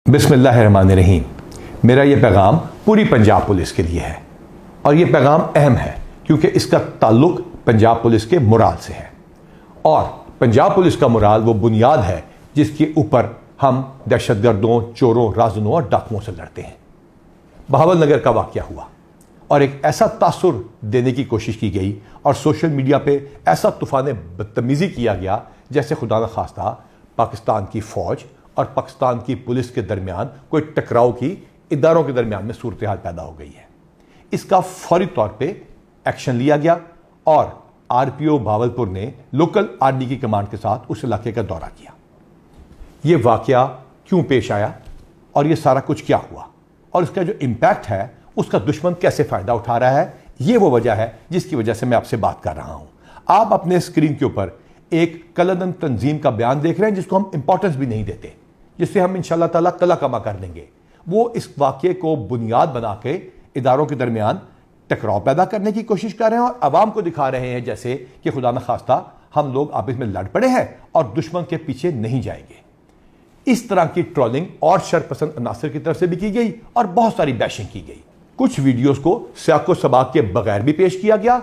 बिस्मिल्लाहिर्रहमानिर्रहीम। मेरा ये पैगाम पूरी पंजाब पुलिस के लिए है और ये पैगाम अहम है क्योंकि इसका ताल्लुक पंजाब पुलिस के मोराल से है और पंजाब पुलिस का मोराल वो बुनियाद है जिसके ऊपर हम दहशतगर्दों, चोरों, राज़नों और डाकुओं से लड़ते हैं। बहावल नगर का वाक़या हुआ और एक ऐसा तासुर देने की कोशिश की गई और सोशल मीडिया पे ऐसा तूफ़ान बदतमीज़ी किया गया जैसे खुदा न खास्ता पाकिस्तान की फ़ौज और पाकिस्तान की पुलिस के दरमियान कोई टकराव की इदारों के दरमियान में सूरत हाल पैदा हो गई है। इसका फौरी तौर पे एक्शन लिया गया और आरपीओ भावलपुर ने लोकल आर्मी की कमांड के साथ उस इलाके का दौरा किया। ये वाकया क्यों पेश आया और ये सारा कुछ क्या हुआ और इसका जो इम्पैक्ट है उसका दुश्मन कैसे फ़ायदा उठा रहा है, ये वो वजह है जिसकी वजह से मैं आपसे बात कर रहा हूँ। आप अपने स्क्रीन के ऊपर एक कलदन तंजीम का बयान देख रहे हैं जिसको हम इंपॉर्टेंस भी नहीं देते, जिससे हम इंशाल्लाह ताला कला कमा कर देंगे। वो इस वाक़े को बुनियाद बना के इदारों के दरमियान टकराव पैदा करने की कोशिश कर रहे हैं और अवाम को दिखा रहे हैं जैसे कि खुदा न खास्ता हम लोग आपस में लड़ पड़े हैं और दुश्मन के पीछे नहीं जाएंगे। इस तरह की ट्रोलिंग और शरपसंद अनासर की तरफ से भी की गई और बहुत सारी बैशिंग की गई। कुछ वीडियोस को सियाको सबाक के बगैर भी पेश किया गया,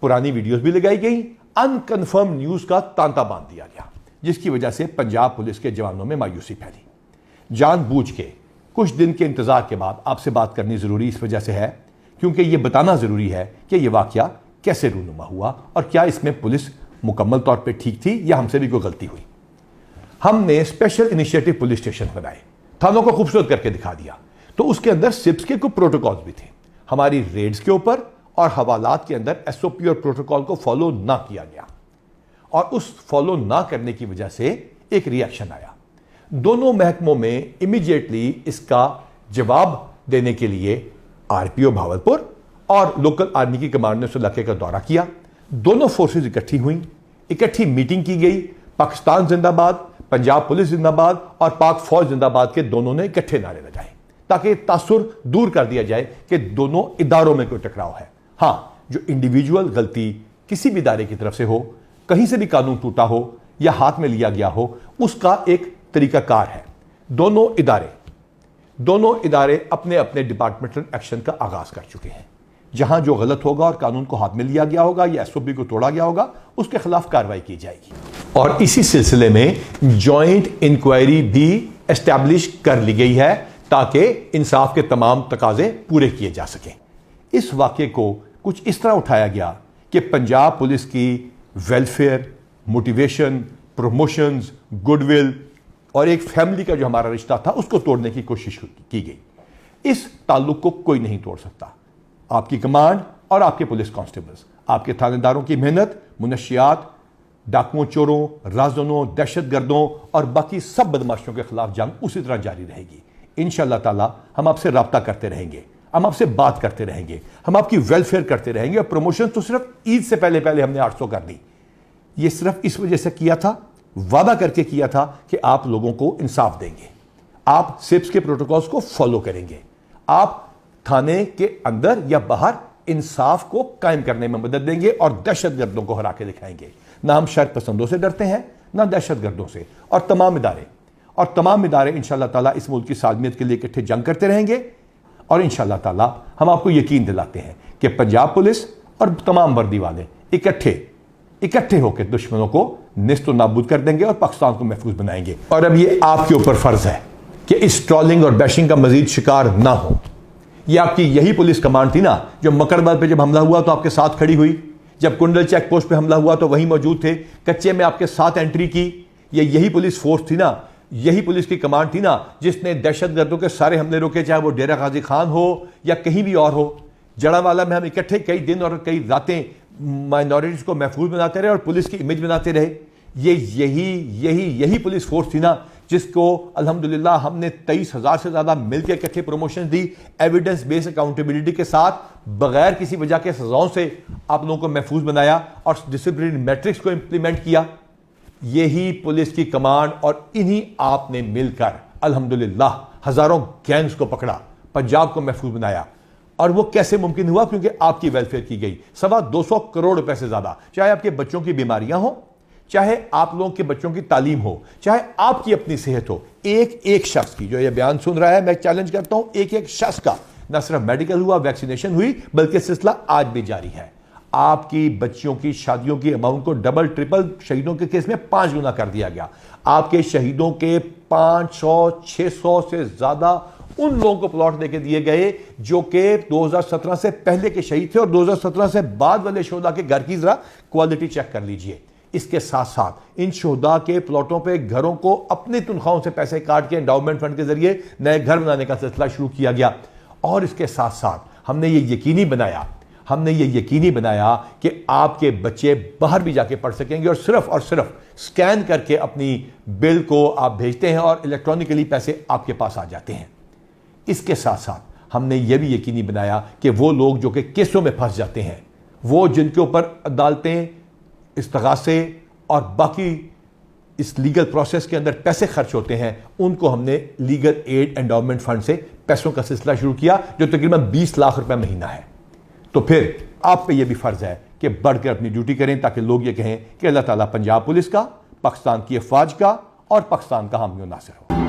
पुरानी वीडियोस भी लगाई गई, अनकन्फर्म न्यूज का तांता बांध दिया गया, जिसकी वजह से पंजाब पुलिस के जवानों में मायूसी फैली। जानबूझ के कुछ दिन के इंतजार के बाद आपसे बात करनी जरूरी इस वजह से है क्योंकि यह बताना जरूरी है कि यह वाकया कैसे रूनुमा हुआ और क्या इसमें पुलिस मुकम्मल तौर पर ठीक थी या हमसे भी कोई गलती हुई। हमने स्पेशल इनिशिएटिव पुलिस स्टेशन बनाए, थानों को खूबसूरत करके दिखा दिया, तो उसके अंदर सिप्स के कुछ प्रोटोकॉल्स भी थे। हमारी रेड्स के ऊपर और हवालात के अंदर एसओपी और प्रोटोकॉल को फॉलो ना किया गया और उस फॉलो ना करने की वजह से एक रिएक्शन आया। दोनों महकमों में इमीडिएटली इसका जवाब देने के लिए आरपीओ भावलपुर और लोकल आर्मी की कमांड ने उस इलाके का दौरा किया। दोनों फोर्सेस इकट्ठी हुई, इकट्ठी मीटिंग की गई। पाकिस्तान जिंदाबाद, पंजाब पुलिस जिंदाबाद और पाक फौज जिंदाबाद के दोनों ने इकट्ठे नारे लगाए ताकि तासुर दूर कर दिया जाए कि दोनों इदारों में कोई टकराव है। हाँ, जो इंडिविजुअल गलती किसी भी इदारे की तरफ से हो, कहीं से भी कानून टूटा हो या हाथ में लिया गया हो, उसका एक तरीकाकार है। दोनों इदारे अपने अपने डिपार्टमेंटल एक्शन का आगाज कर चुके हैं। जहां जो गलत होगा और कानून को हाथ में लिया गया होगा या एसओपी को तोड़ा गया होगा, उसके खिलाफ कार्रवाई की जाएगी और इसी सिलसिले में जॉइंट इंक्वायरी भी एस्टैब्लिश कर ली गई है ताकि इंसाफ के तमाम तकाजे पूरे किए जा सकें। इस वाक़े को कुछ इस तरह उठाया गया कि पंजाब पुलिस की वेलफेयर, मोटिवेशन, प्रमोशंस, गुडविल और एक फैमिली का जो हमारा रिश्ता था उसको तोड़ने की कोशिश की गई। इस ताल्लुक को कोई नहीं तोड़ सकता। आपकी कमांड और आपके पुलिस कांस्टेबल्स, आपके थानेदारों की मेहनत मुनशियात, डाकुओं, चोरों, राज़नों, दहशतगर्दों और बाकी सब बदमाशों के खिलाफ जंग उसी तरह जारी रहेगी। इंशाअल्लाह ताला हम आपसे रब्ता करते रहेंगे, हम आपसे बात करते रहेंगे, हम आपकी वेलफेयर करते रहेंगे। और प्रमोशन तो सिर्फ ईद से पहले पहले हमने 800 कर दी। ये सिर्फ इस वजह से किया था, वादा करके किया था कि आप लोगों को इंसाफ देंगे, आप सिप्स के प्रोटोकॉल्स को फॉलो करेंगे, आप थाने के अंदर या बाहर इंसाफ को कायम करने में मदद देंगे और दहशतगर्दों को हरा के दिखाएंगे। ना हम शर्त पसंदों से डरते हैं, ना दहशतगर्दों से। और तमाम इदारे इंशाअल्लाह ताला इस मुल्क की सालमियत के लिए इकट्ठे जंग करते रहेंगे और इंशाअल्लाह ताला हम आपको यकीन दिलाते हैं कि पंजाब पुलिस और तमाम वर्दी वाले इकट्ठे होकर दुश्मनों को निस्त नाबूद कर देंगे और पाकिस्तान को महफूज बनाएंगे। और अब ये आपके ऊपर फर्ज है कि इस ट्रोलिंग और बैशिंग का मजीद शिकार ना हो। ये आपकी यही पुलिस कमांड थी ना जो मकरबल पे जब हमला हुआ तो आपके साथ खड़ी हुई, जब कुंडल चेक पोस्ट पे हमला हुआ तो वहीं मौजूद थे, कच्चे में आपके साथ एंट्री की। ये यही पुलिस फोर्स थी ना, यही पुलिस की कमांड थी ना जिसने दहशतगर्दों के सारे हमले रोके, चाहे वो डेरा गाजी खान हो या कहीं भी और हो। जड़ावाला में हम इकट्ठे कई दिन और कई रातें माइनॉरिटीज को महफूज बनाते रहे और पुलिस की इमेज बनाते रहे। ये यही पुलिस फोर्स थी ना जिसको अल्हम्दुलिल्लाह हमने 23,000 से ज्यादा मिलकर इकट्ठे प्रमोशन दी, एविडेंस बेस्ड अकाउंटेबिलिटी के साथ, बगैर किसी वजह के सजाओं से आप लोगों को महफूज बनाया और डिसिप्लिनरी मैट्रिक्स को इंप्लीमेंट किया। यही पुलिस की कमांड और इन्हीं आपने मिलकर अल्हम्दुलिल्लाह हजारों गैंग्स को पकड़ा, पंजाब को महफूज बनाया। और वो कैसे मुमकिन हुआ? क्योंकि आपकी वेलफेयर की गई। 225 करोड़ रुपए से ज्यादा, चाहे आपके बच्चों की बीमारियां हो, चाहे आप लोगों के बच्चों की तालीम हो, चाहे आपकी अपनी सेहत हो, एक एक शख्स की जो ये बयान सुन रहा है, मैं चैलेंज करता हूं, एक एक शख्स का न सिर्फ मेडिकल हुआ, वैक्सीनेशन हुई, बल्कि सिलसिला आज भी जारी है। आपकी बच्चियों की शादियों की अमाउंट को डबल ट्रिपल शहीदों के केस में 5 गुना कर दिया गया। आपके शहीदों के 500-600 से ज्यादा उन लोगों को प्लॉट देके दिए गए जो कि 2017 से पहले के शहीद थे, और 2017 से बाद वाले शोहदा के घर की जरा क्वालिटी चेक कर लीजिए। इसके साथ साथ इन शोहदा के प्लॉटों पे घरों को अपनी तनख्वाहों से पैसे काट के एंडाउमेंट फंड के जरिए नए घर बनाने का सिलसिला शुरू किया गया। और इसके साथ साथ हमने ये यकीनी बनाया कि आपके बच्चे बाहर भी जाके पढ़ सकेंगे, और सिर्फ स्कैन करके अपनी बिल को आप भेजते हैं और इलेक्ट्रॉनिकली पैसे आपके पास आ जाते हैं। इसके साथ साथ हमने यह भी यकीनी बनाया कि वो लोग जो कि केसों में फंस जाते हैं, वो जिनके ऊपर अदालतें, इस्तगासे और बाकी इस लीगल प्रोसेस के अंदर पैसे खर्च होते हैं, उनको हमने लीगल एड एंडाउमेंट फंड से पैसों का सिलसिला शुरू किया, जो तकरीबन 20 लाख रुपए महीना है। तो फिर आप पे यह भी फर्ज है कि बढ़कर अपनी ड्यूटी करें, ताकि लोग ये कहें कि अल्लाह ताला पंजाब पुलिस का, पाकिस्तान की अफवाज का और पाकिस्तान का हामी और नासिर हो।